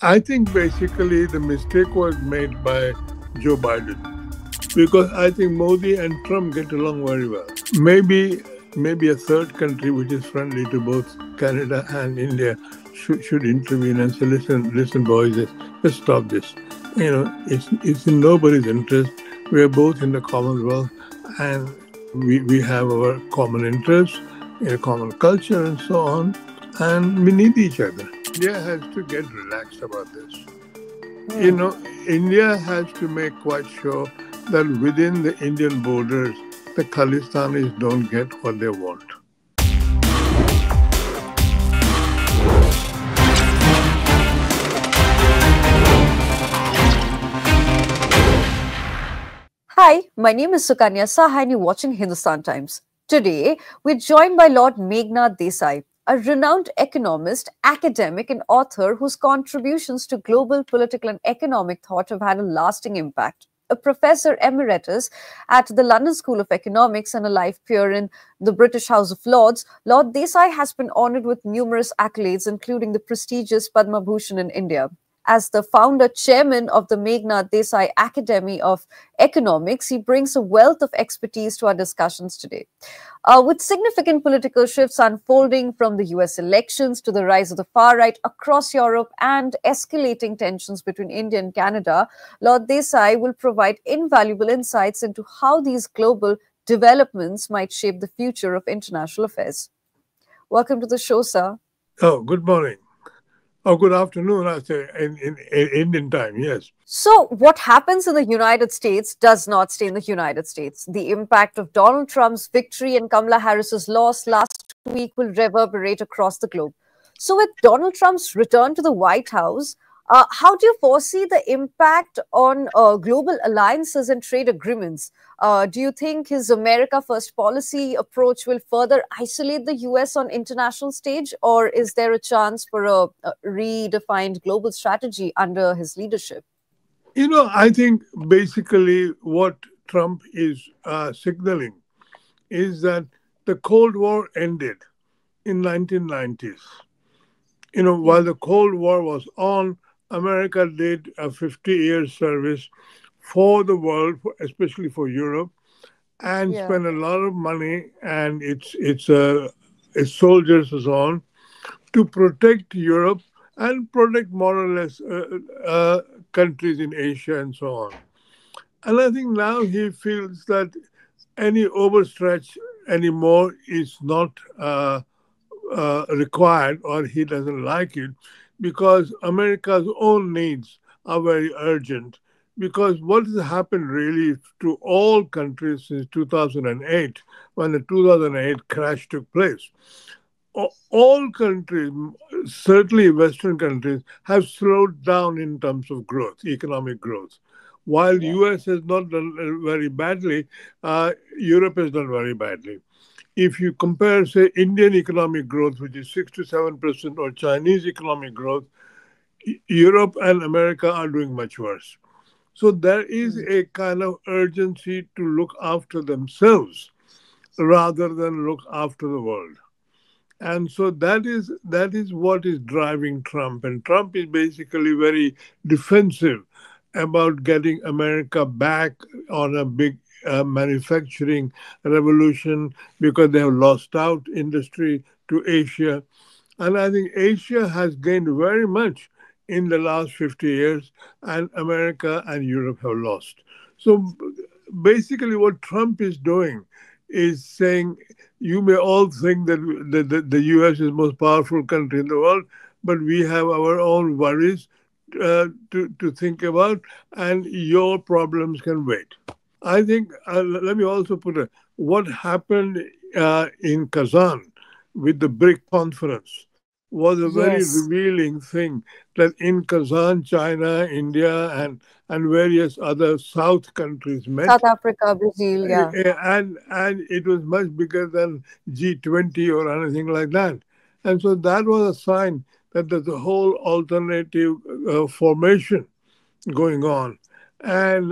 I think basically the mistake was made by Joe Biden because I think Modi and Trump get along very well. Maybe a third country which is friendly to both Canada and India should intervene and say, listen, boys, let's stop this. It's in nobody's interest. We are both in the Commonwealth, and we have our common interests, a common culture, and so on, and we need each other. India has to get relaxed about this. You Hmm. know, India has to make quite sure that within the Indian borders, the Khalistanis don't get what they want. Hi, my name is Sukanya Saha and you're watching Hindustan Times. Today, we're joined by Lord Meghnad Desai, a renowned economist, academic, and author whose contributions to global political and economic thought have had a lasting impact. A professor emeritus at the London School of Economics and a life peer in the British House of Lords, Lord Desai has been honored with numerous accolades, including the prestigious Padma Bhushan in India. As the founder chairman of the Meghnad Desai Academy of Economics, he brings a wealth of expertise to our discussions today. With significant political shifts unfolding from the US elections to the rise of the far right across Europe and escalating tensions between India and Canada, Lord Desai will provide invaluable insights into how these global developments might shape the future of international affairs. Welcome to the show, sir. Oh, good morning. Oh, good afternoon, I say, in Indian time, yes. So, what happens in the United States does not stay in the United States. The impact of Donald Trump's victory and Kamala Harris's loss last week will reverberate across the globe. So, with Donald Trump's return to the White House, how do you foresee the impact on global alliances and trade agreements? Do you think his America First policy approach will further isolate the US on international stage, or is there a chance for a redefined global strategy under his leadership? I think basically what Trump is signaling is that the Cold War ended in 1990s. While Yeah. the Cold War was on, America did a 50-year service for the world, especially for Europe, and Yeah. spent a lot of money and its soldiers and so on to protect Europe and protect more or less countries in Asia and so on. And I think now he feels that any overstretch anymore is not required, or he doesn't like it, because America's own needs are very urgent. Because what has happened really to all countries since 2008, when the 2008 crash took place, all countries, certainly Western countries, have slowed down in terms of growth, economic growth. While Yeah. US has not done very badly, Europe has done very badly. If you compare, say, Indian economic growth, which is 6 to 7%, or Chinese economic growth, Europe and America are doing much worse. So there is Mm. a kind of urgency to look after themselves rather than look after the world. And so that is what is driving Trump. And Trump is basically very defensive about getting America back on a big manufacturing revolution, because they have lost out industry to Asia. And I think Asia has gained very much in the last 50 years, and America and Europe have lost. So basically, what Trump is doing is saying, you may all think that the US is the most powerful country in the world, but we have our own worries to think about, and your problems can wait. I think, let me also put what happened in Kazan with the BRIC conference was a very Yes. revealing thing, that in Kazan, China, India, and various other South countries met, South Africa, Brazil, yeah. and it was much bigger than G20 or anything like that. And so that was a sign that there's a whole alternative formation going on. And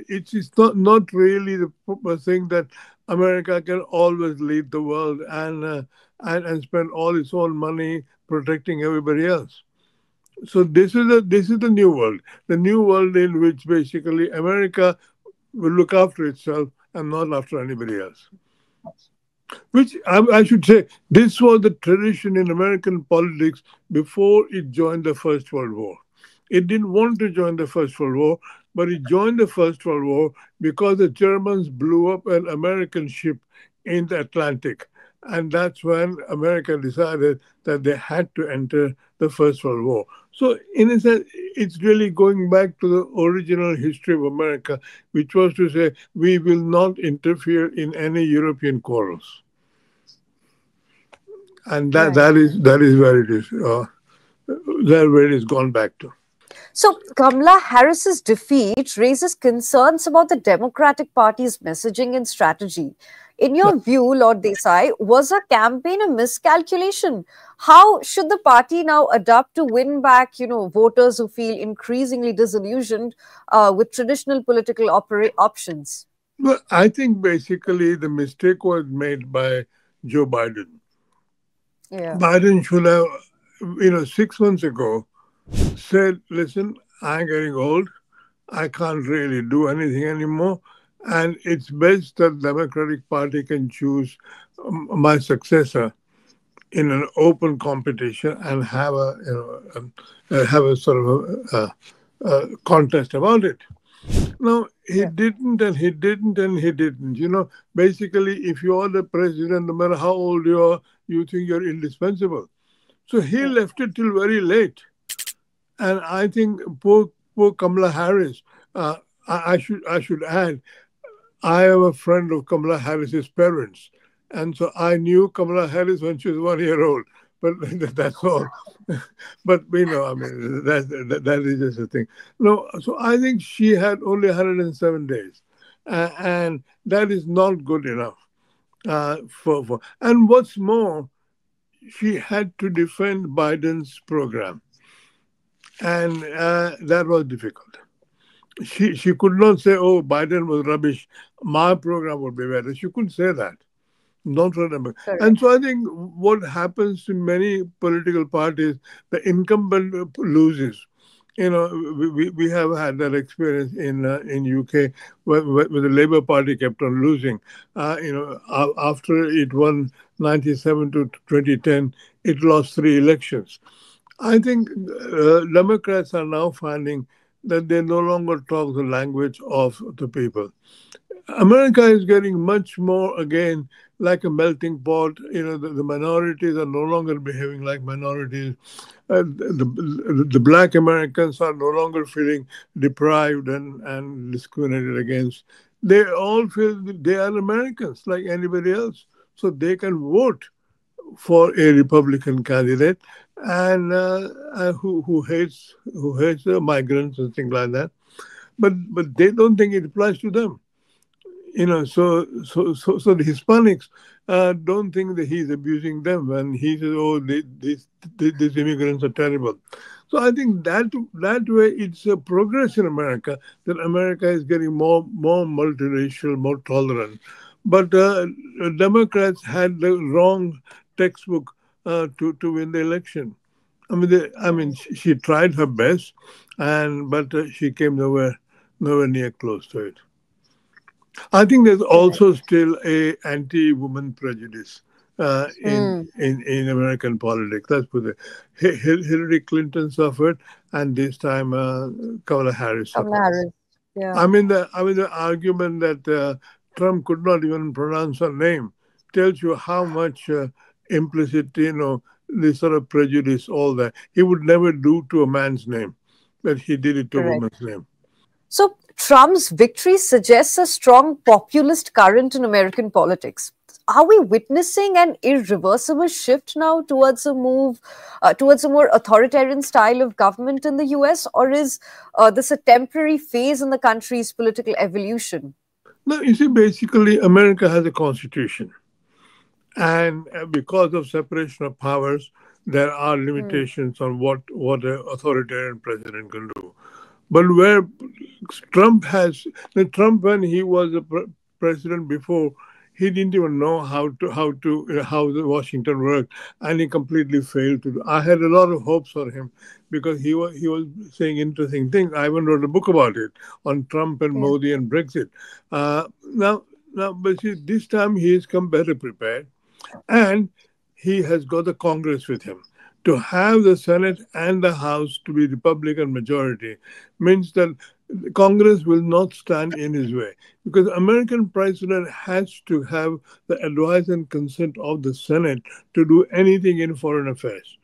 it's not really the thing that America can always lead the world and spend all its own money protecting everybody else. So this is the new world in which basically America will look after itself and not after anybody else. Which I should say, this was the tradition in American politics before it joined the First World War. It didn't want to join the First World War, but it joined the First World War because the Germans blew up an American ship in the Atlantic. And that's when America decided that they had to enter the First World War. So, in a sense, it's really going back to the original history of America, which was to say, we will not interfere in any European quarrels. And Right. that is where it is. There where it is gone back to. So, Kamala Harris's defeat raises concerns about the Democratic Party's messaging and strategy. In your view, Lord Desai, was her campaign a miscalculation? How should the party now adapt to win back, voters who feel increasingly disillusioned with traditional political options? Well, I think basically the mistake was made by Joe Biden. Yeah, Biden should have, 6 months ago, said, "Listen, I'm getting old. I can't really do anything anymore, and it's best that the Democratic Party can choose my successor in an open competition and have have a sort of contest about it." No, he yeah, didn't, and he didn't, and he didn't. Basically, if you are the president, no matter how old you are, you think you're indispensable. So he yeah. left it till very late. And I think poor Kamala Harris. Uh, I should add, I am a friend of Kamala Harris's parents, and so I knew Kamala Harris when she was 1 year old. But that's all. But I mean, that is just a thing. No, so I think she had only 107 days, and that is not good enough. And what's more, she had to defend Biden's program, and that was difficult. She could not say, "Oh, Biden was rubbish. My program would be better." She couldn't say that. Not remember. And Correct. so I think what happens to many political parties, the incumbent loses. We have had that experience in UK where the Labour Party kept on losing. After it won 97 to 2010, it lost three elections. I think Democrats are now finding that they no longer talk the language of the people. America is getting much more again like a melting pot. The minorities are no longer behaving like minorities. The black Americans are no longer feeling deprived and discriminated against. They all feel that they are Americans like anybody else. So they can vote for a Republican candidate and who hates migrants and things like that. But they don't think it applies to them. So the Hispanics don't think that he's abusing them when he says, "Oh, these immigrants are terrible." So I think that way it's a progress in America, that America is getting more multiracial, more tolerant. But Democrats had the wrong textbook to win the election. She tried her best, and but she came nowhere near close to it. I think there's Correct. also still a anti-woman prejudice Mm, in American politics. Let's put it. Hillary Clinton suffered, and this time Kamala Harris Kamala suffered. Harris. Yeah, I mean the argument that Trump could not even pronounce her name tells you how much implicit, this sort of prejudice, all that. He would never do to a man's name, but he did it to a correct. woman's name. So, Trump's victory suggests a strong populist current in American politics. Are we witnessing an irreversible shift now towards towards a more authoritarian style of government in the US, or is this a temporary phase in the country's political evolution? Now, you see, basically, America has a constitution. And because of separation of powers, there are Hmm, limitations on what an authoritarian president can do. But where Trump has, Trump, when he was a president before, he didn't even know how the Washington worked, and he completely failed to do. I had a lot of hopes for him because he was saying interesting things. I even wrote a book about it on Trump and Yeah. Modi and Brexit. Now, but see, this time he has come better prepared, and he has got the Congress with him. To have the Senate and the House to be Republican majority means that Congress will not stand in his way, because American president has to have the advice and consent of the Senate to do anything in foreign affairs.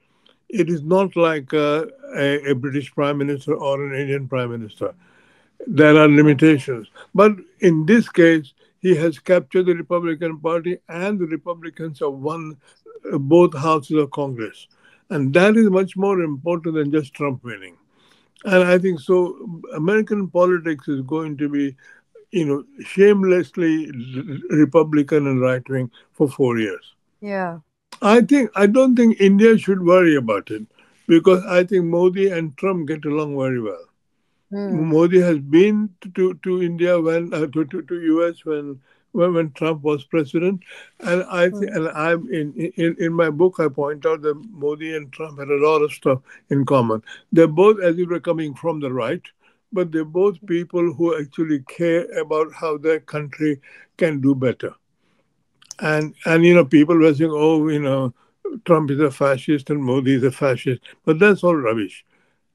It is not like a British prime minister or an Indian prime minister. There are Yeah. limitations. But in this case, he has captured the Republican Party, and the Republicans have won both houses of Congress. And that is much more important than just Trump winning. And I think so. American politics is going to be, shamelessly Republican and right wing for 4 years. Yeah. I don't think India should worry about it, because I think Modi and Trump get along very well. Hmm. Modi has been to India to US when Trump was president, and I think, Hmm. and I'm in my book I point out that Modi and Trump had a lot of stuff in common. They're both, as if were, coming from the right, but they're both people who actually care about how their country can do better. And people were saying, oh, Trump is a fascist and Modi is a fascist, but that's all rubbish.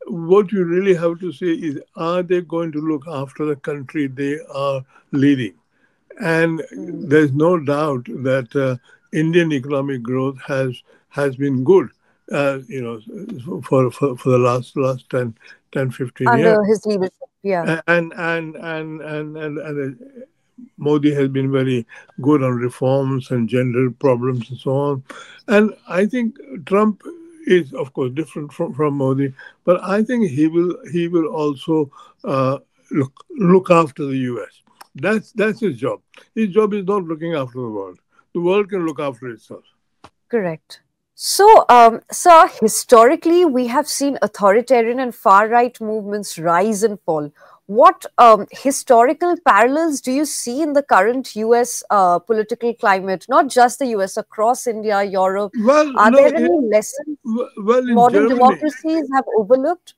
What you really have to say is, are they going to look after the country they are leading? And Hmm. there's no doubt that Indian economic growth has been good, for the last 10, 15 years. Under his leadership. Yeah. And Modi has been very good on reforms and gender problems and so on. And I think Trump is, of course, different from Modi, but I think he will also look after the U.S. That's his job. His job is not looking after the world. The world can look after itself. Correct. So, sir, historically, we have seen authoritarian and far right movements rise and fall. What historical parallels do you see in the current US political climate, not just the US, across India, Europe? Well, Are no, there any lessons well, modern democracies have overlooked?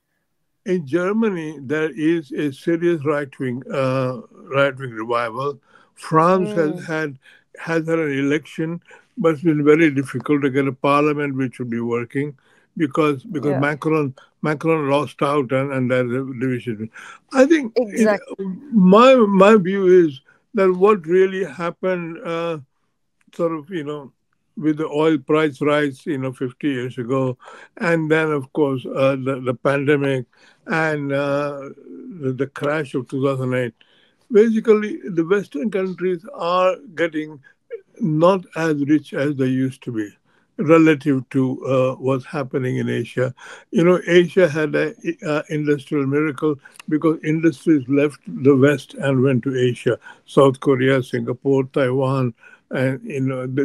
In Germany, there is a serious right wing revival. France has Hmm. had an election, but it's been very difficult to get a parliament which would be working, because Yeah, Macron lost out, and there's a division. I think exactly. my view is that what really happened, sort of, with the oil price rise, 50 years ago, and then, of course, the pandemic, and the crash of 2008. Basically, the Western countries are getting not as rich as they used to be relative to what's happening in Asia. Asia had a industrial miracle because industries left the West and went to Asia, South Korea, Singapore, Taiwan, and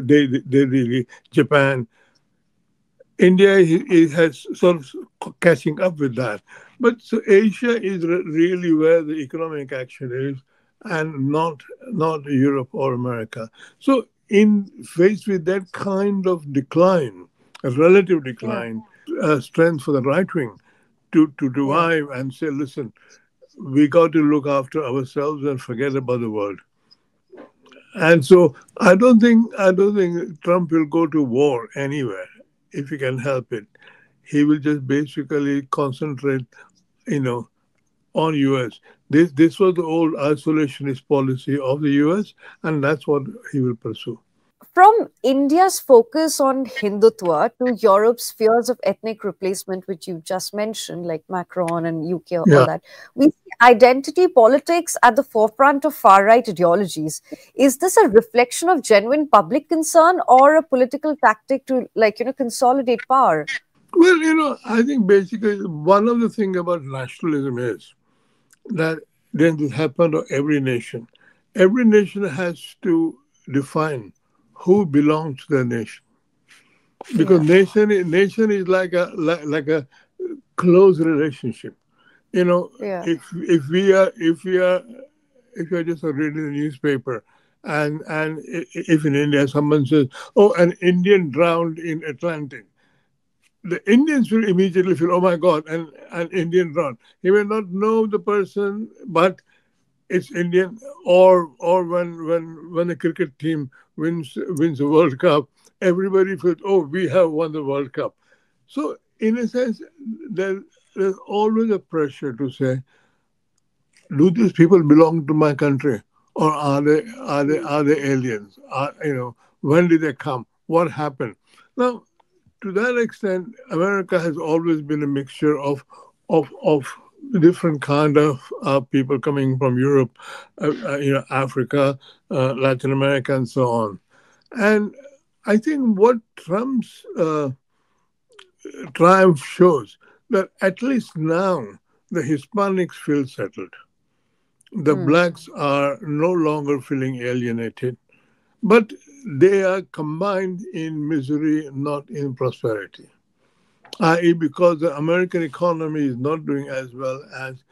they really Japan. India has sort of catching up with that. But so Asia is really where the economic action is, and not Europe or America. So in faced with that kind of decline, a relative Yeah, decline, strength for the right wing to yeah. revive and say, listen, we got to look after ourselves and forget about the world. And so I don't think Trump will go to war anywhere if he can help it. He will just basically concentrate, you know, on US. This was the old isolationist policy of the US, and that's what he will pursue. From India's focus on Hindutva to Europe's fears of ethnic replacement, which you just mentioned, like Macron and UK, all Yeah. that, we see identity politics at the forefront of far right ideologies. Is this a reflection of genuine public concern or a political tactic to, consolidate power? Well, I think basically one of the things about nationalism is that then this happens to every nation. Every nation has to define who belongs to the nation, because Yeah, nation is like a close relationship. yeah, If we are just reading the newspaper, If in India someone says, "Oh, an Indian drowned in Atlantic," the Indians will immediately feel, "Oh my God, an Indian drowned." He may not know the person, but it's Indian. Or when a cricket team wins a World Cup, everybody feels, "Oh, we have won the World Cup." So in a sense, there, there's always a pressure to say, do these people belong to my country, or are they aliens? When did they come? What happened? Now, to that extent, America has always been a mixture of different kind of people coming from Europe, Africa, Latin America, and so on. And I think what Trump's triumph shows that at least now the Hispanics feel settled. The Hmm. blacks are no longer feeling alienated, but they are combined in misery, not in prosperity. I.e., because the American economy is not doing as well as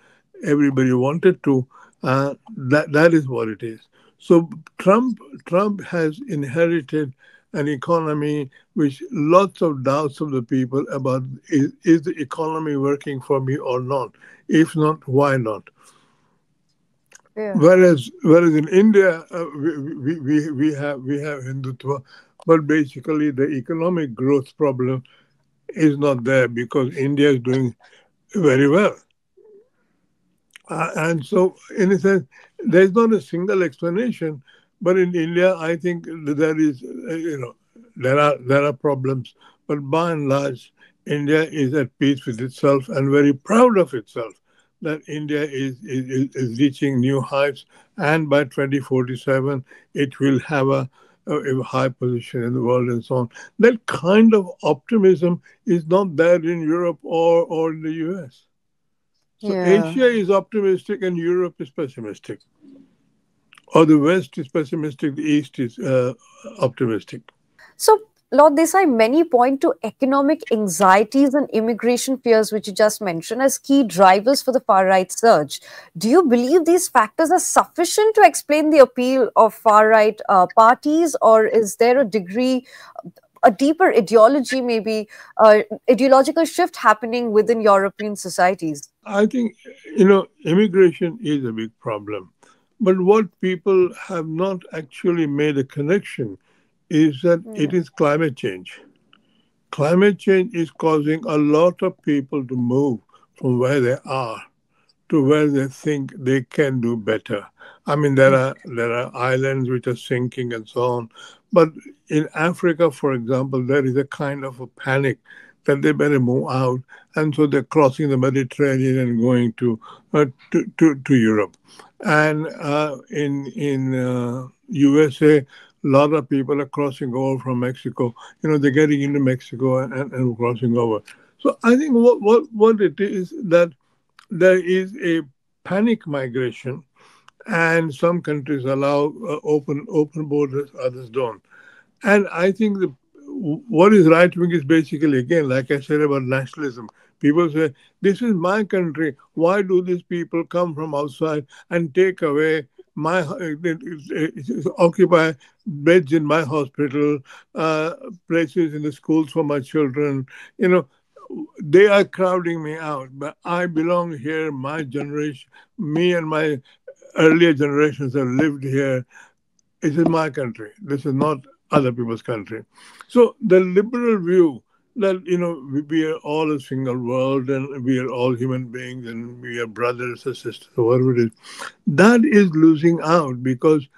everybody wanted to, that is what it is. So Trump has inherited an economy which lots of doubts of the people about, is the economy working for me or not? If not, why not? Yeah. Whereas in India, we have Hindutva, but basically the economic growth problem is not there because India is doing very well. And so, in a sense, there's not a single explanation. But in India, I think there is, there are problems. But by and large, India is at peace with itself and very proud of itself that India is reaching new heights. And by 2047, it will have a high position in the world and so on. That kind of optimism is not there in Europe or in the US. So Yeah. Asia is optimistic and Europe is pessimistic, or the West is pessimistic, the East is optimistic. So, Lord Desai, many point to economic anxieties and immigration fears, which you just mentioned, as key drivers for the far right surge. Do you believe these factors are sufficient to explain the appeal of far right parties, or is there a degree, a deeper ideology, maybe ideological shift happening within European societies? I think, immigration is a big problem. But what people have not actually made a connection is that it Hmm. is climate change. Climate change is causing a lot of people to move from where they are to where they think they can do better. I mean, there are islands which are sinking and so on, but in Africa, for example, there is a kind of a panic that they better move out, and so they're crossing the Mediterranean and going to Europe. And in USA, a lot of people are crossing over from Mexico. They're getting into Mexico and crossing over. So I think what it is that there is a panic migration, and some countries allow open borders, others don't. And I think what is right wing is basically, again, like I said about nationalism. People say, "This is my country. Why do these people come from outside and take away occupy beds in my hospital, uh, places in the schools for my children?" You know, they are crowding me out, but I belong here. My generation, me and my earlier generations have lived here. This is my country. This is not other people's country. So the liberal view that we are all a single world and we are all human beings and we are brothers or sisters or whatever it is, that is losing out because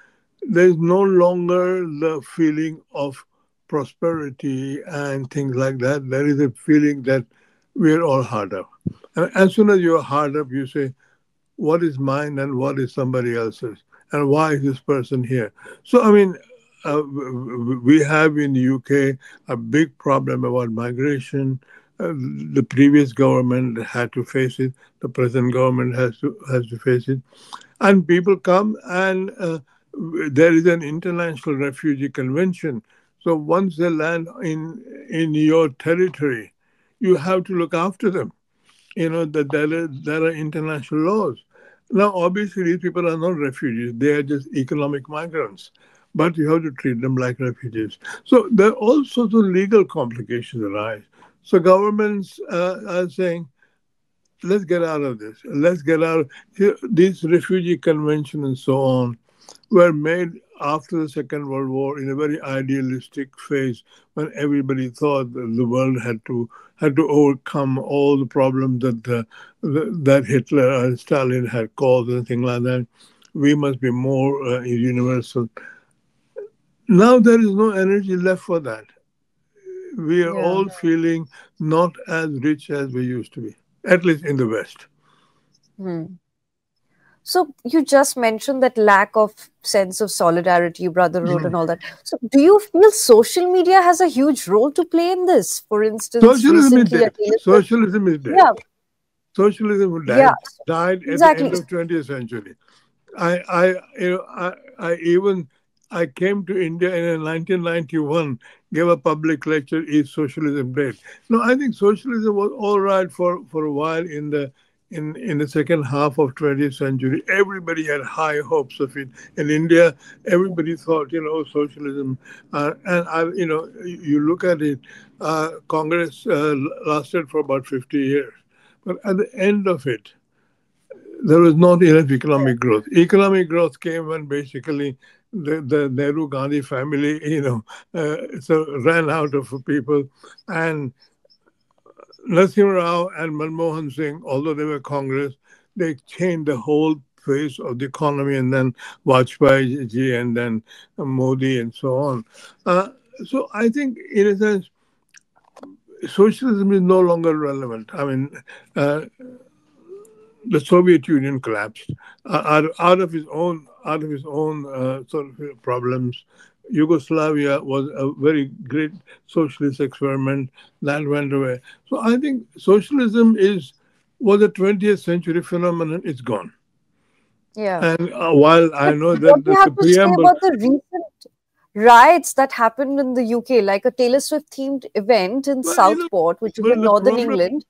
there's no longer the feeling of prosperity and things like that. There is a feeling that we're all hard up. And as soon as you're hard up, you say, what is mine and what is somebody else's? And why is this person here? So, I mean, we have in the UK a big problem about migration. The previous government had to face it. The present government has to face it. And people come, and there is an international refugee convention. So once they land in your territory, you have to look after them. That there are international laws. Now, obviously, these people are not refugees; they are just economic migrants. but you have to treat them like refugees. So there are all sorts of legal complications arise. So governments are saying, let's get out of this. Let's get out. These refugee conventions and so on were made after the Second World War in a very idealistic phase when everybody thought that the world had to overcome all the problems that Hitler and Stalin had caused and things like that. We must be more universal. Now there is no energy left for that. We are Yeah. all feeling not as rich as we used to be, at least in the West. Hmm. So you just mentioned that lack of sense of solidarity, brotherhood, and all that. So do you feel social media has a huge role to play in this? For instance, Socialism is recently a dead. Taylor Swift, Socialism is dead. yeah, Socialism yeah, died at the end exactly. of 20th century. I even I came to India in 1991, gave a public lecture, Is Socialism Dead? No, I think socialism was all right for a while in the second half of 20th century. Everybody had high hopes of it. In India, everybody thought, socialism, and you look at it, Congress lasted for about 50 years. But at the end of it, there was not enough economic growth. Economic growth came when basically the Nehru Gandhi family, so ran out of people, and Narasimha Rao and Manmohan Singh, although they were Congress, they changed the whole face of the economy, and then Vajpayee ji, and then Modi, and so on. Uh, so I think, in a sense, socialism is no longer relevant. I mean, uh, the Soviet Union collapsed out of his own sort of problems. Yugoslavia was a very great socialist experiment that went away. So I think socialism was a 20th century phenomenon. It's gone. Yeah. And while I But know what that do you the have to say preamble, about the recent riots that happened in the UK, like a Taylor Swift themed event in well, Southport, which is well, in Northern England,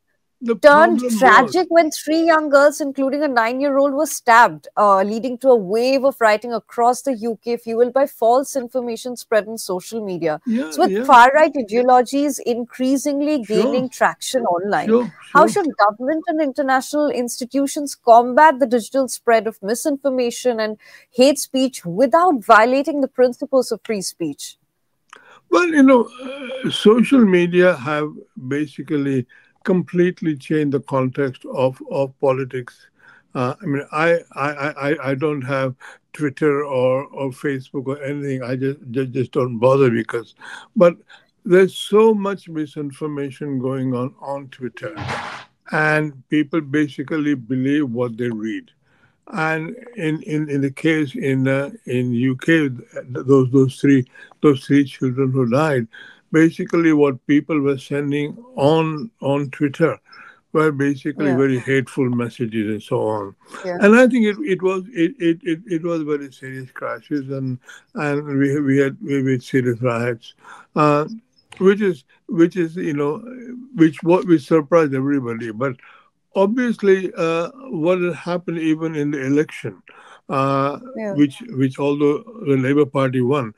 the turned problem was, tragic when three young girls, including a 9-year-old, were stabbed, leading to a wave of rioting across the UK, fueled by false information spread on social media. yeah, So, with yeah, far right ideologies increasingly sure, gaining traction online, sure, how sure. should government and international institutions combat the digital spread of misinformation and hate speech without violating the principles of free speech? Well, social media have basically completely changed the context of politics. I mean, I don't have Twitter or Facebook or anything. I just don't bother but there's so much misinformation going on Twitter, and people basically believe what they read. And in the case in UK, those three children who died, basically what people were sending on Twitter were basically Yeah, very hateful messages and so on. yeah, And I think it was a very serious crisis, and we had serious riots, uh, which surprised everybody. But obviously, what had happened even in the election, yeah, which although the Labour Party won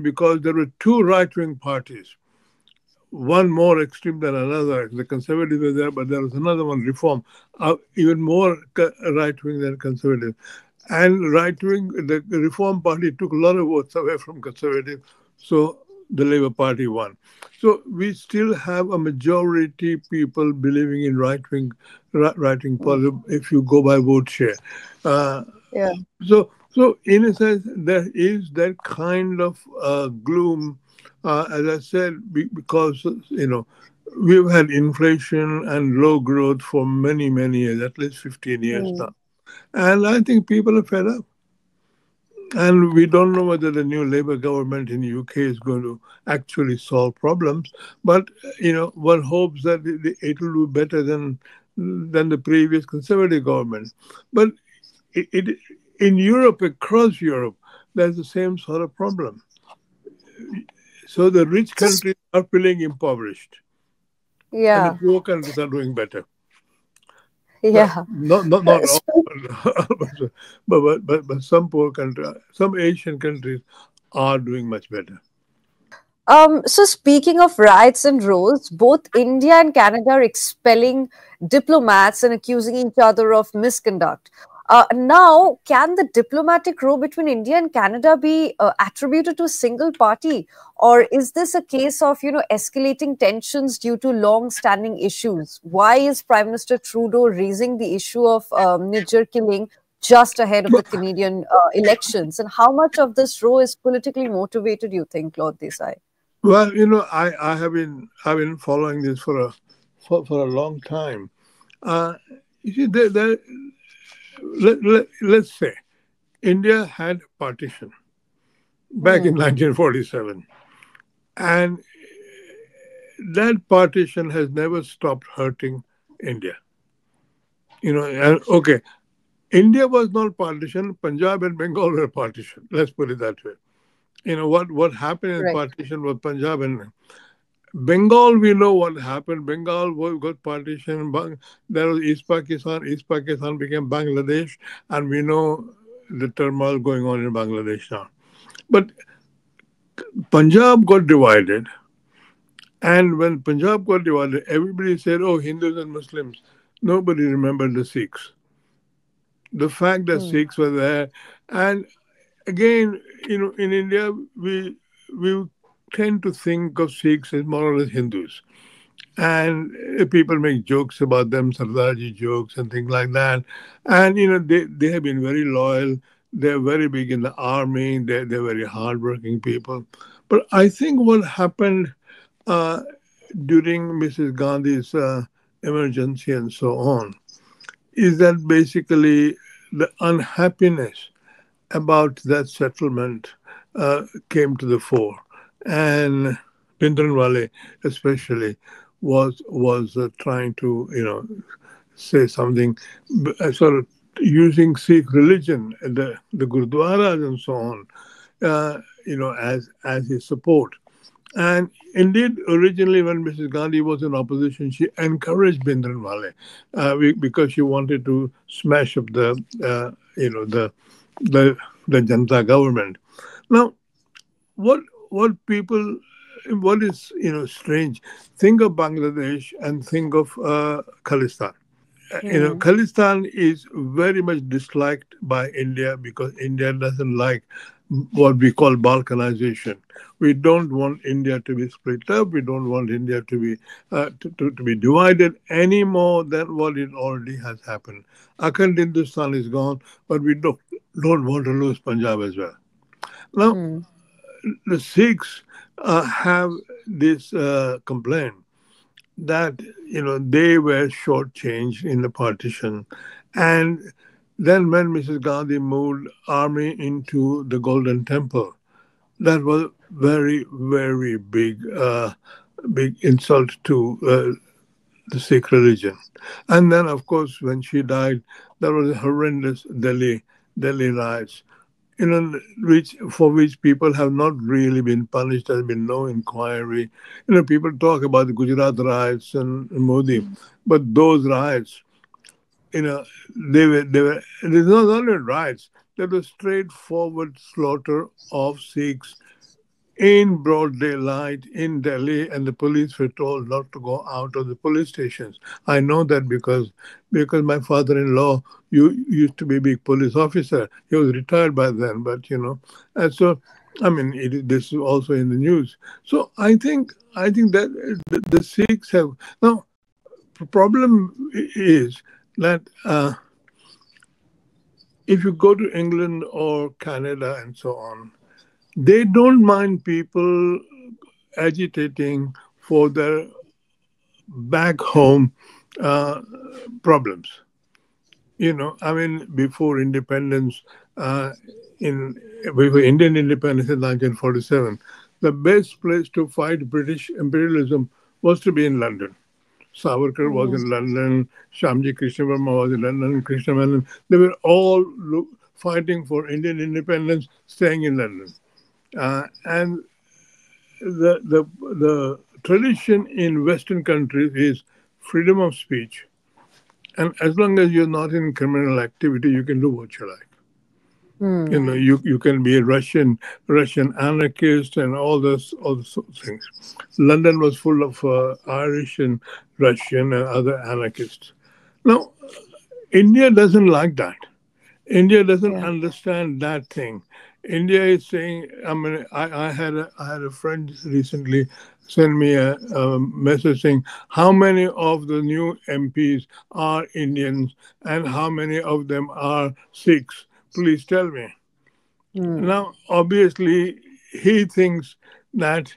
because there were two right-wing parties, one more extreme than another. The Conservatives were there, but there was another one, Reform, even more right-wing than Conservative. And right-wing, the Reform Party took a lot of votes away from Conservative, so the Labour Party won. So we still have a majority people believing in right-wing mm, policy if you go by vote share. Uh, yeah. so in a sense, there is that kind of gloom, as I said, because we've had inflation and low growth for many, many years, at least 15 years now, Mm, and I think people are fed up. And we don't know whether the new Labour government in the UK is going to actually solve problems. But one hopes that it will do better than the previous Conservative government. But it in Europe, across Europe, there's the same sort of problem. So the rich just countries are feeling impoverished, and the yeah. poor countries are doing better. Yeah. Not all, So, but some poor country, some Asian countries are doing much better. so speaking of rights and roles, both India and Canada are expelling diplomats and accusing each other of misconduct. Now, can the diplomatic row between India and Canada be attributed to a single party, or is this a case of escalating tensions due to long-standing issues? Why is Prime Minister Trudeau raising the issue of Nijjar killing just ahead of the Canadian elections, and how much of this row is politically motivated? You think, Lord Desai? Well, I've been following this for a long time. Uh, you see, let's say India had partition back in Hmm. 1947, and that partition has never stopped hurting India. And okay, India was not partition. Punjab and Bengal were partition. Let's put it that way. What happened in Right. partition was Punjab and Bengal. We know what happened. Bengal got partition. There was East Pakistan. East Pakistan became Bangladesh, and we know the turmoil going on in Bangladesh now. But Punjab got divided, and when Punjab got divided, everybody said, "Oh, Hindus and Muslims." Nobody remembered the Sikhs. The fact that Hmm. Sikhs were there, and again, in India, we tend to think of Sikhs as more or less Hindus, and people make jokes about them, Sardarji jokes and things like that. And they have been very loyal. They're very big in the army. They're very hardworking people. But I think what happened uh, during Mrs. Gandhi's emergency and so on is that basically the unhappiness about that settlement came to the fore, and Bhindranwale especially was trying to say something, sort of using Sikh religion, the gurdwaras and so on, as his support. And indeed, originally, when Mrs. Gandhi was in opposition, she encouraged Bhindranwale because she wanted to smash up the the Janata government. Now, what what people what is strange? Think of Bangladesh and think of Khalistan. Hmm. Khalistan is very much disliked by India because India doesn't like what we call balkanization. We don't want India to be split up. We don't want India to be to be divided any more than what it already has happened. Akhand Hindustan is gone, but we don't want to lose Punjab as well. Now, Hmm. the Sikhs have this complaint that they were shortchanged in the partition, and then when Mrs. Gandhi moved army into the Golden Temple, that was very very big insult to the Sikh religion. And then of course when she died, there was horrendous Delhi riots, which people have not really been punished. There's been no inquiry. People talk about the Gujarat riots and Modi, but those riots, you know, they were. There's not only riots. There was straightforward slaughter of Sikhs in broad daylight in Delhi, and the police were told not to go out of the police stations. I know that because my father-in-law used to be a big police officer. He was retired by then, but and so I mean this is also in the news. So I think that the Sikhs have now. The problem is that if you go to England or Canada and so on, they don't mind people agitating for their back home uh, problems. I mean, before independence, uh, in before Indian independence in 1947, the best place to fight British imperialism was to be in London. Savarkar was Hmm. in London, Shamji Krishnamurti was in London, Krishna Menon. They were all fighting for Indian independence, staying in London. And the tradition in Western countries is freedom of speech And as long as you're not in criminal activity, you can do what you like. Hmm. You can be a Russian anarchist and all those sort of things. London was full of Irish and Russian and other anarchists. Now, India doesn't like that. India doesn't Yeah. understand that thing. India is saying, I mean, I had a friend recently send me a message saying how many of the new MPs are Indians and how many of them are Sikhs. Please tell me. Hmm. Now, obviously, he thinks that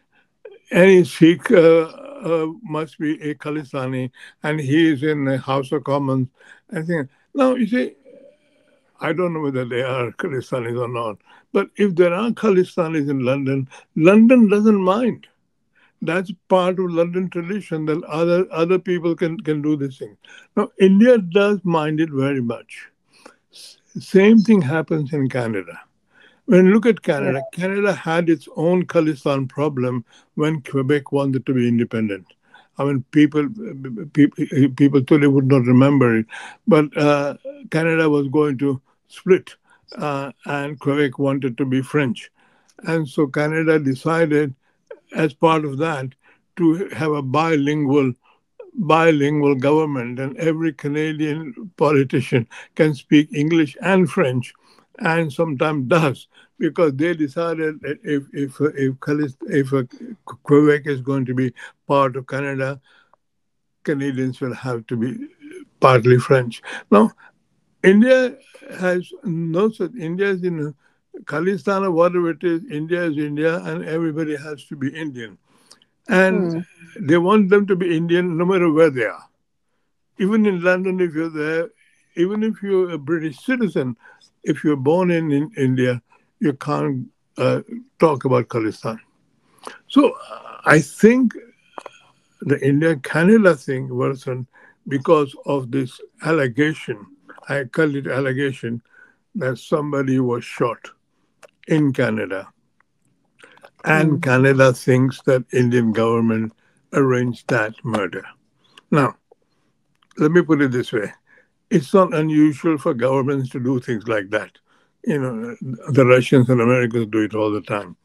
any Sikh must be a Khalistani, and he is in the House of Commons. I think now you see, I don't know whether they are Khalistanis or not, but if there are Khalistanis in London, London doesn't mind. That's part of London tradition that other people can do this thing. Now, India does mind it very much. Same thing happens in Canada. When you look at Yeah. Canada, Canada had its own Khalistan problem when Quebec wanted to be independent. I mean, people today would not remember it, but Canada was going to split, and Quebec wanted to be French, and so Canada decided, as part of that, to have a bilingual government, and every Canadian politician can speak English and French, and sometimes does, because they decided that if Quebec is going to be part of Canada, Canadians will have to be partly French. Now, India has no such. India is in Khalistan or whatever it is. India is India, and everybody has to be Indian, and Hmm. they want them to be Indian no matter where they are. Even in London, if you're there, even if you're a British citizen, if you're born in India, you can't talk about Khalistan. So I think the India Canada thing worsened because of this allegation. I call it allegation that somebody was shot in Canada, and Hmm. Canada thinks that Indian government arranged that murder. Now, let me put it this way. It's not unusual for governments to do things like that. The Russians and Americans do it all the time,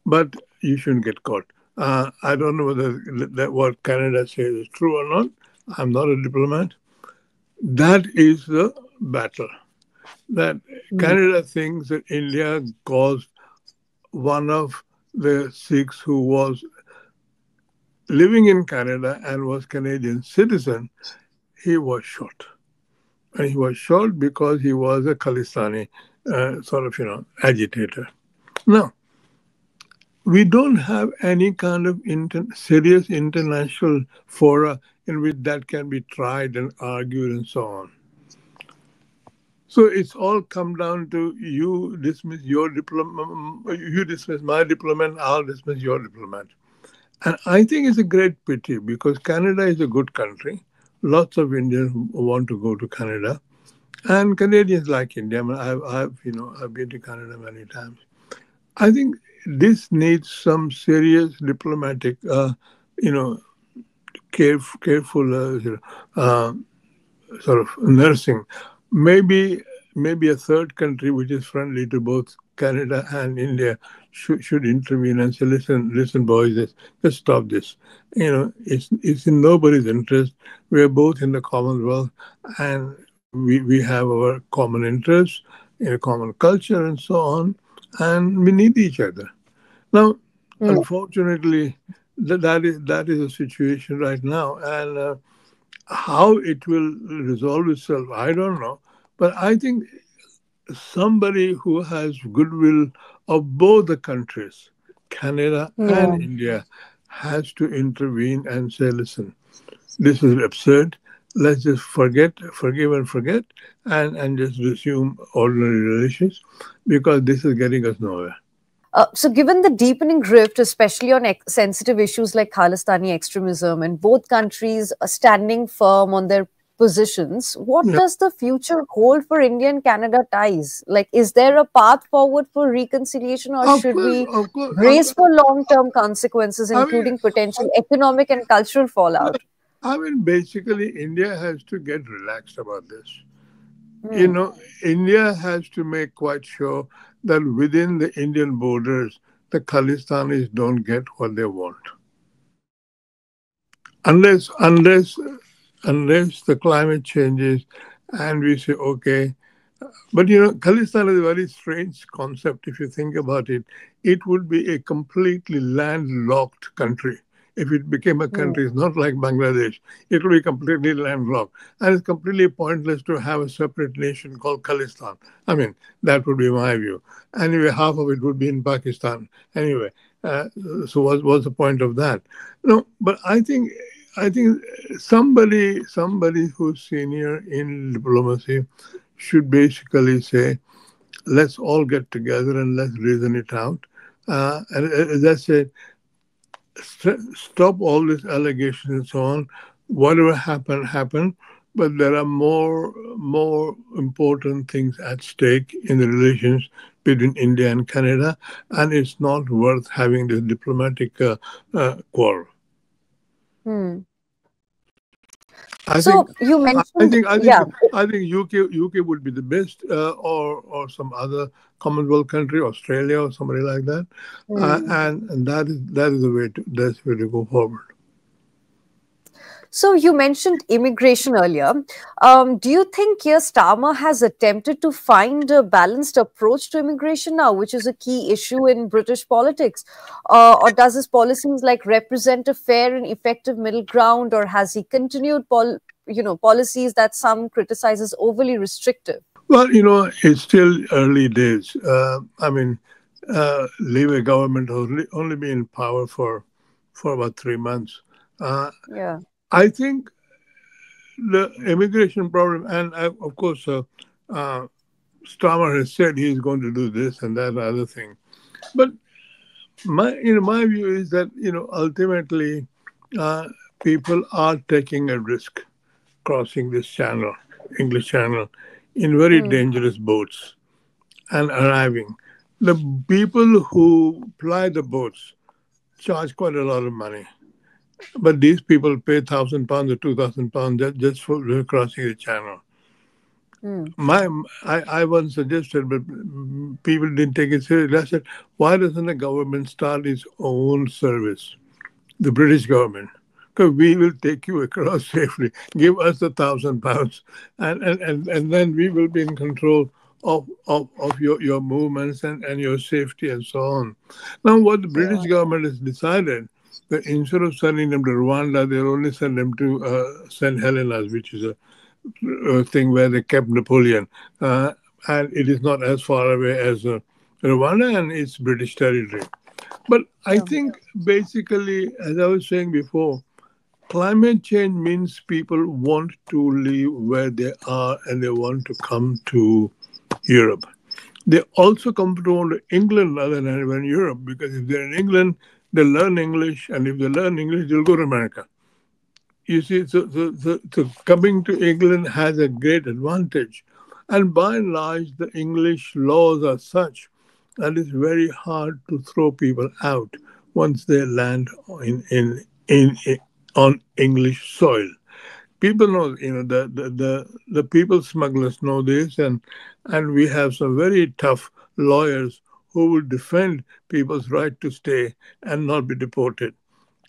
but you shouldn't get caught. I don't know whether what Canada says is true or not. I'm not a diplomat. That is the battle. That Hmm. Canada thinks that India caused one of the Sikhs who was living in Canada and was Canadian citizen. He was shot. And he was shot because he was a Khalistani sort of, agitator. Now, we don't have any kind of serious international fora in which that can be tried and argued and so on. So it's all come down to you dismiss your diplomat, you dismiss my diplomat, I'll dismiss your diplomat. And I think it's a great pity because Canada is a good country. Lots of Indians want to go to Canada. And Canadians like India. I mean, I've been to Canada many times. I think this needs some serious diplomatic, you know, careful, sort of nursing. Maybe, maybe a third country which is friendly to both Canada and India should intervene and say, listen, boys, let's stop this. It's in nobody's interest. We are both in the Commonwealth, and we have our common interests, a common culture, and so on, and we need each other. Now, Hmm. unfortunately, that is a situation right now, and how it will resolve itself, I don't know. But I think somebody who has goodwill of both the countries, Canada and Yeah. India, has to intervene and say, listen, this is absurd. Let's just forgive and forget, and just resume ordinary relations because this is getting us nowhere. So, given the deepening rift, especially on sensitive issues like Khalistani extremism, and both countries are standing firm on their positions, what Yeah. does the future hold for India and Canada ties? Like, is there a path forward for reconciliation, or Of should course, we of course. brace for long term consequences, I mean, including potential economic and cultural fallout? I mean, basically, India has to get relaxed about this. You Hmm. know, India has to make quite sure that within the Indian borders, the Khalistanis don't get what they want. Unless the climate changes and we say, okay, but Khalistan is a very strange concept if you think about it. It would be a completely landlocked country. If it became a Hmm. country, it's not like Bangladesh. It will be completely landlocked. And it's completely pointless to have a separate nation called Khalistan. I mean, that would be my view. Anyway, half of it would be in Pakistan. Anyway, uh, so what's the point of that? No, but I think somebody who's senior in diplomacy should basically say, let's all get together and let's reason it out. And as I said, stop all these allegations and so on. Whatever happened, happened. But there are more important things at stake in the relations between India and Canada, and it's not worth having this diplomatic quarrel. Hmm. I think So you I mentioned, think I think yeah. I think UK would be the best, or some other Commonwealth country, Australia or somebody like that, Hmm. and that is the way to go forward. So you mentioned immigration earlier. Do you think Keir Starmer has attempted to find a balanced approach to immigration now, which is a key issue in British politics? Or does his policies like represent a fair and effective middle ground, or has he continued policies that some criticize as overly restrictive? Well, it's still early days. I mean, Labour government only been in power for about 3 months. Uh, Yeah. I think the immigration problem, and of course, uh, Starmer has said he's going to do this and that other thing. But my view is that ultimately, uh, people are taking a risk crossing this channel, English Channel, in very Hmm. dangerous boats and arriving. The people who ply the boats charge quite a lot of money, but these people pay £1,000 or £2,000 just for crossing the channel. Hmm. I once suggested, but people didn't take it seriously. I said, why doesn't the government start its own service? The British government, because we will take you across safely. Give us £1,000, and then we will be in control of your movements and your safety and so on. Now, what the British Yeah. government has decided that instead of sending them to Rwanda, they'll only send them to St. Helena's, which is a thing where they kept Napoleon, uh, and it is not as far away as Rwanda, and it's British territory. But I Yeah. think basically, as I was saying before, climate change means people want to live where they are and they want to come to Europe. They also come to England rather than anywhere in Europe, because if they're in England, they learn English, and if they learn English, they'll go to America. You see, so coming to England has a great advantage. And by and large, the English laws are such that it's very hard to throw people out once they land in on English soil. People know, the people smugglers know this, and we have some very tough lawyers who will defend people's right to stay and not be deported.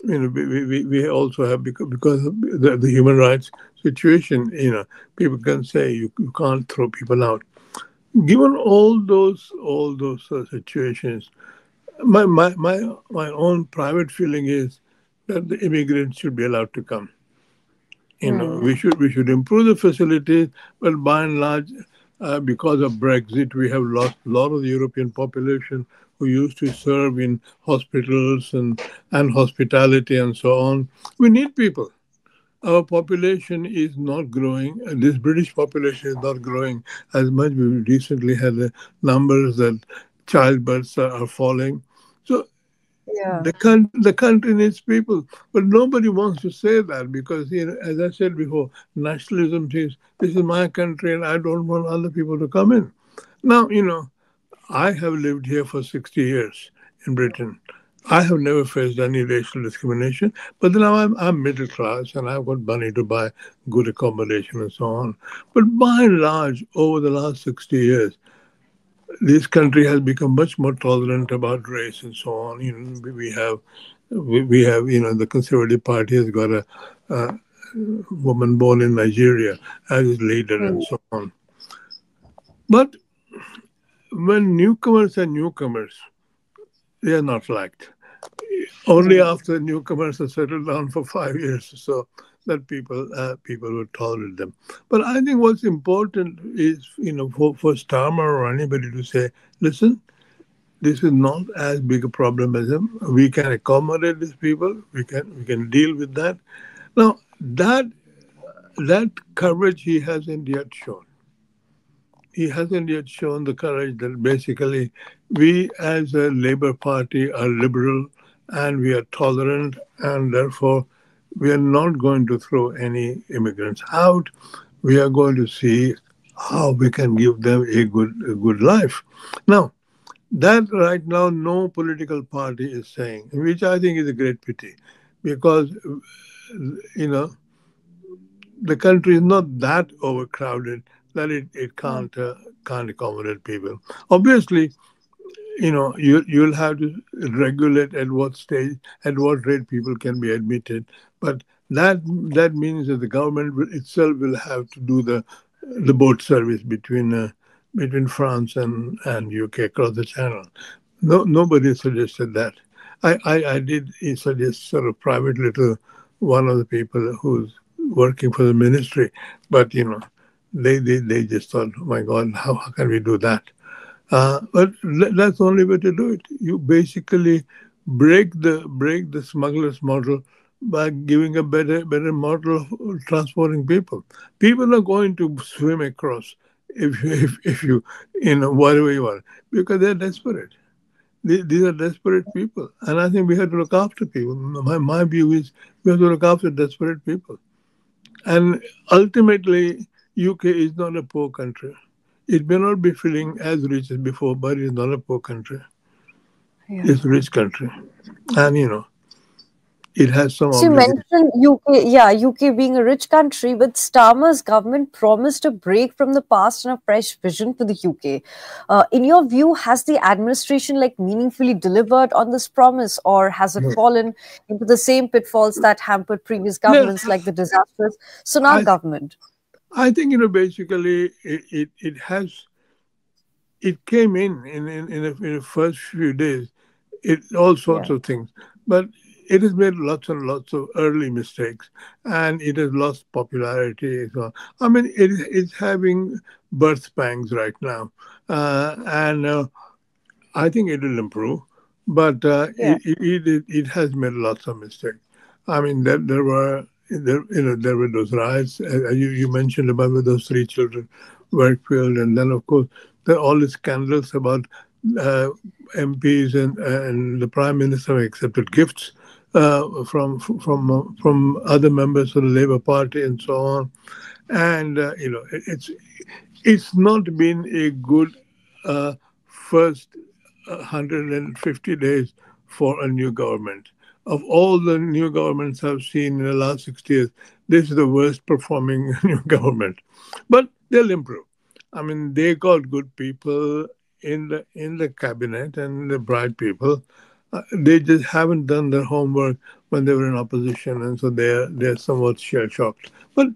We also have, because of the human rights situation, people can say you can't throw people out. Given all those situations, my own private feeling is that the immigrants should be allowed to come. Hmm. We should improve the facilities, but by and large, because of Brexit, we have lost a lot of the European population who used to serve in hospitals and hospitality and so on. We need people. Our population is not growing. This British population is not growing as much. We recently had the numbers that childbirths are falling. So Yeah. the country needs people, but nobody wants to say that, because as I said before, nationalism says this is my country and I don't want other people to come in. Now, I have lived here for 60 years in Britain. I have never faced any racial discrimination, but now I'm middle class and I've got money to buy good accommodation and so on. But by and large, over the last 60 years, this country has become much more tolerant about race and so on. We have, the Conservative Party has got a woman born in Nigeria as its leader and Hmm. so on. But when newcomers are newcomers, they are not liked. Only Hmm. after newcomers have settled down for 5 years or so that people will tolerate them. But I think what's important is, for Starmer or anybody to say, listen, this is not as big a problem as them. We can accommodate these people. We can deal with that. Now that courage he hasn't yet shown the courage that basically we as a Labour Party are liberal and we are tolerant and therefore we are not going to throw any immigrants out. We are going to see how we can give them a good life. Now, that right now no political party is saying, which I think is a great pity, because you know the country is not that overcrowded that it Yeah. can't accommodate people. Obviously, you'll have to regulate at what stage, at what rate people can be admitted, but that means that the government itself will have to do the boat service between France and UK across the channel. No, nobody suggested that. I did suggest sort of privately to one of the people who's working for the ministry, but they just thought, oh my God, how can we do that? But that's the only way to do it. You basically break the smuggler's model by giving a better model of transporting people. People are going to swim across if you whatever you want, because they're desperate. These are desperate people, and I think we have to look after people. My view is we have to look after desperate people. And ultimately, UK is not a poor country. It may not be feeling as rich as before, but it's not a poor country. Yeah. It's a rich country. And, it has some So you obligations. mentioned UK, yeah, UK being a rich country, but Starmer's government promised a break from the past and a fresh vision for the UK. In your view, has the administration meaningfully delivered on this promise, or has it fallen into the same pitfalls that hampered previous No, governments, like the disastrous Sunak I, government? I think, basically it came in the first few days, all sorts Yeah, of things, but it has made lots and lots of early mistakes, and it has lost popularity. So, I mean, it's having birth pangs right now, and I think it will improve, but yeah, it has made lots of mistakes. I mean, there were those riots you mentioned about where those three children were killed, and then of course there are all the scandals about uh, MPs and the Prime Minister accepted gifts from other members of the Labour Party and so on, and it's not been a good first 150 days for a new government. Of all the new governments I've seen in the last 60 years, this is the worst performing new government. But they'll improve. I mean, they got good people in the cabinet and the bright people. They just haven't done their homework when they were in opposition, and so they're somewhat shell shocked. But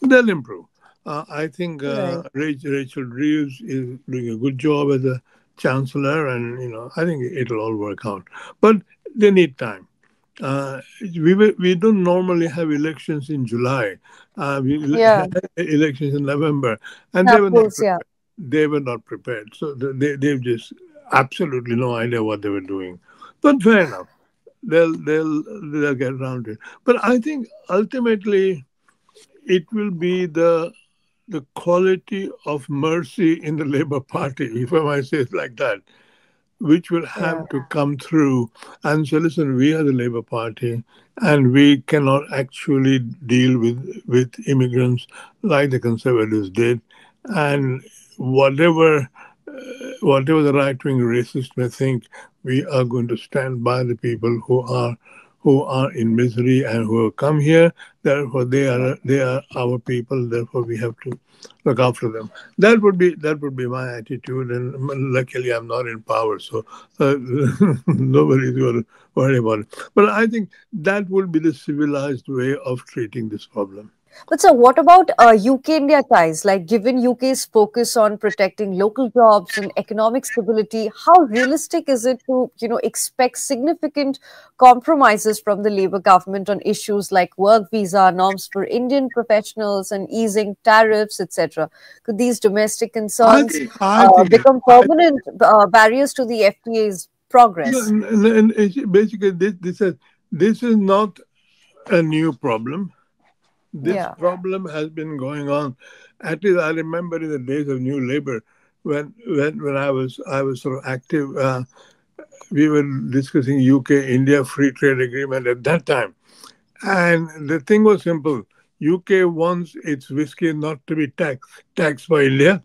they'll improve. I think right. Rachel Reeves is doing a good job as a chancellor, and I think it'll all work out. But they need time. We don't normally have elections in July. We Yeah, had elections in November, and they were not apples, yeah. prepared. They were not prepared, so they've just absolutely no idea what they were doing. But fair enough, they'll get around it. But I think ultimately it will be the quality of mercy in the Labour Party, if I might say it like that, which will Yeah, have to come through and say, listen, we are the Labour Party and we cannot actually deal with immigrants like the Conservatives did. And whatever whatever the right wing racists may think, We are going to stand by the people who are in misery and who have come here. Therefore, they are our people. Therefore, we have to look after them. That would be my attitude. And luckily, I'm not in power, so uh, nobody's going to worry about it. But I think that would be the civilized way of treating this problem. But so, what about UK-India ties? Like, given UK's focus on protecting local jobs and economic stability, how realistic is it to, expect significant compromises from the Labour government on issues like work visa norms for Indian professionals and easing tariffs, etc.? Could these domestic concerns I think become permanent barriers to the FTA's no, progress? basically this is not a new problem. This Yeah. problem has been going on. At least I remember in the days of New Labour, when I was sort of active. We were discussing UK India free trade agreement at that time, and the thing was simple. UK wants its whiskey not to be taxed by India,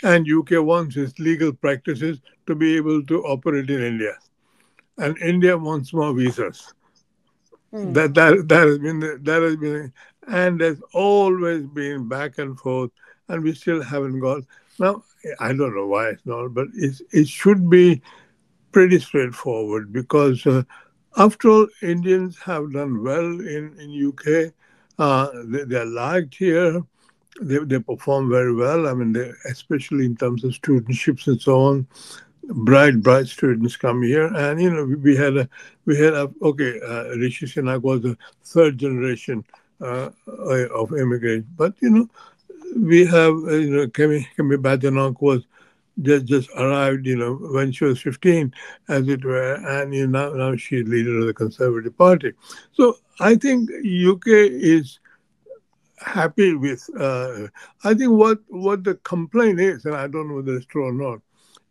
and UK wants its legal practices to be able to operate in India, and India wants more visas. Hmm. That has been, and there's always been back and forth, and we still haven't got. Now I don't know why it's not, but it should be pretty straightforward because after all, Indians have done well in UK. They're liked here. They perform very well. I mean, especially in terms of studentships and so on. Bright students come here, and we had a okay. Rishi Sunak was the third generation of immigrants, but we have Kemi Badenoch was just arrived, when she was 15, as it were, and now she's leader of the Conservative Party. So I think UK is happy with. I think what the complaint is, and I don't know whether it's true or not,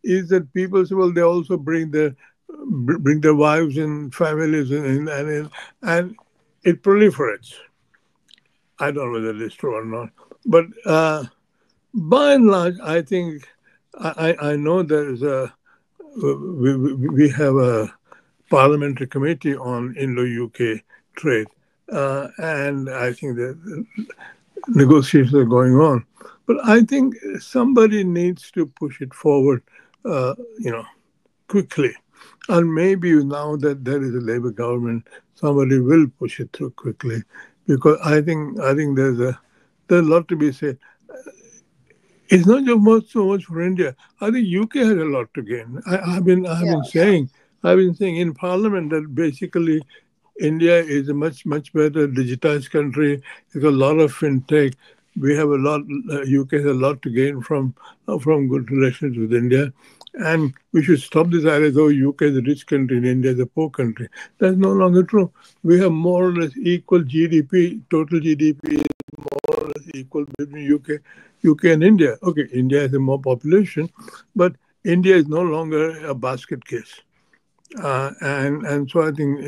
is that people say, well, they also bring their wives and families and it proliferates. I don't know whether it's true or not, but by and large, I think I know there is a we have a parliamentary committee on Indo-UK trade, and I think that negotiations are going on. But I think somebody needs to push it forward, uh, you know, quickly. And maybe now that there is a Labour government, somebody will push it through quickly, because I think there's a lot to be said. It's not just so much for India. I think UK has a lot to gain. Yeah. I've been saying in Parliament that basically India is a much better digitized country. There's a lot of fintech. We have a lot. UK has a lot to gain from good relations with India, and we should stop this idea. Though UK is a rich country and India is a poor country. That's no longer true. We have more or less equal GDP. Total GDP is more or less equal between UK and India. Okay, India has a more population, but India is no longer a basket case. And so I think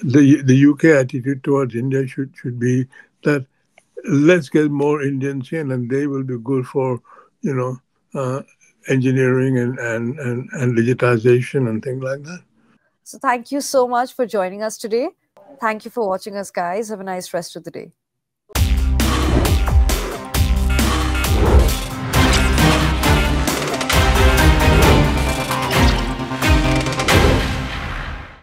the UK attitude towards India should be that let's get more Indians in, and they will be good for you know uh, engineering and digitization and things like that. So, thank you so much for joining us today. Thank you for watching us, guys. Have a nice rest of the day.